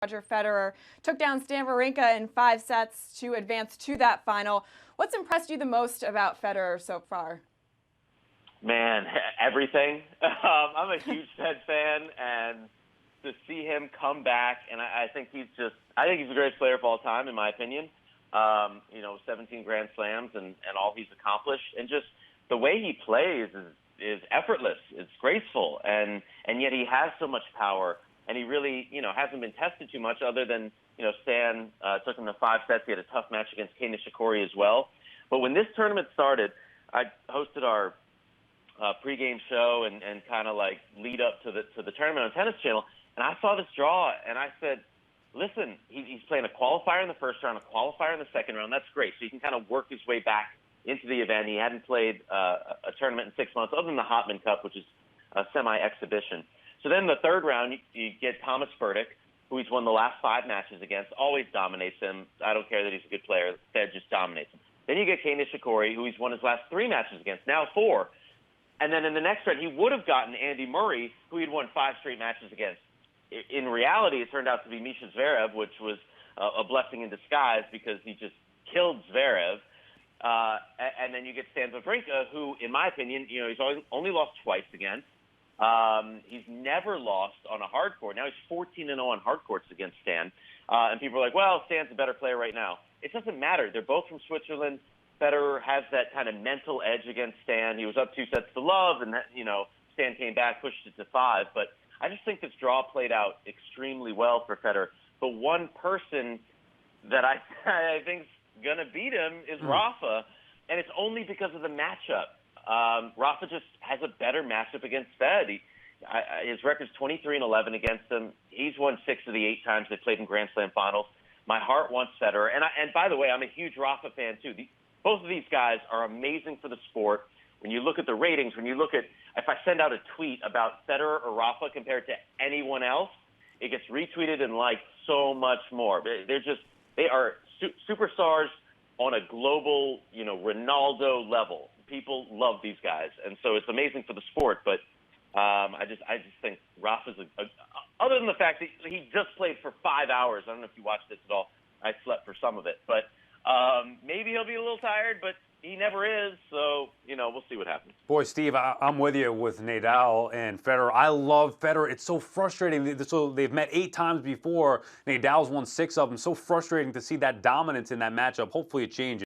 Roger Federer took down Stan Wawrinka in 5 sets to advance to that final. What's impressed you the most about Federer so far? Man, everything. I'm a huge Fed fan, and to see him come back, and I think he's the greatest player of all time, in my opinion. 17 Grand Slams and all he's accomplished, and just the way he plays is effortless. It's graceful, and yet he has so much power, and he really, hasn't been tested too much other than, Stan took him to 5 sets. He had a tough match against Kei Nishikori as well. But when this tournament started, I hosted our pregame show and kind of like lead up to the tournament on Tennis Channel, and I saw this draw, and I said, listen, he's playing a qualifier in the first round, a qualifier in the second round. That's great. So he can kind of work his way back into the event. He hadn't played a tournament in 6 months, other than the Hopman Cup, which is a semi-exhibition. So then the third round, you get Thomas Berdych, who he's won the last 5 matches against, always dominates him. I don't care that he's a good player. Fed just dominates him. Then you get Kei Nishikori, who he's won his last 3 matches against, now 4. And then in the next round, he would have gotten Andy Murray, who he'd won 5 straight matches against. In reality, it turned out to be Misha Zverev, which was a blessing in disguise because he just killed Zverev. And then you get Stan Wawrinka, who, in my opinion, he's only lost twice against. He's never lost on a hard court. Now he's 14-0 on hard courts against Stan. And people are like, well, Stan's a better player right now. It doesn't matter. They're both from Switzerland. Federer has that kind of mental edge against Stan. He was up 2 sets to love, and Stan came back, pushed it to 5. But I just think this draw played out extremely well for Federer. But one person that I think's gonna beat him is Rafa, and it's only because of the matchup. Rafa just has a better matchup against Fed. His record's 23-11 against him. He's won 6 of the 8 times they played in Grand Slam finals. My heart wants Federer, and by the way, I'm a huge Rafa fan too. Both of these guys are amazing for the sport. When you look at the ratings, when you look at, if I send out a tweet about Federer or Rafa compared to anyone else, it gets retweeted and liked so much more. They are superstars on a global, Ronaldo level. People love these guys, and so it's amazing for the sport. But I just think Rafa's other than the fact that he just played for 5 hours. I don't know if you watched this at all. I slept for some of it, but maybe he'll be a little tired, but he never is. So we'll see what happens. Boy, Steve, I'm with you with Nadal and Federer. I love Federer. It's so frustrating. So they've met 8 times before. Nadal's won 6 of them. So frustrating to see that dominance in that matchup. Hopefully it changes.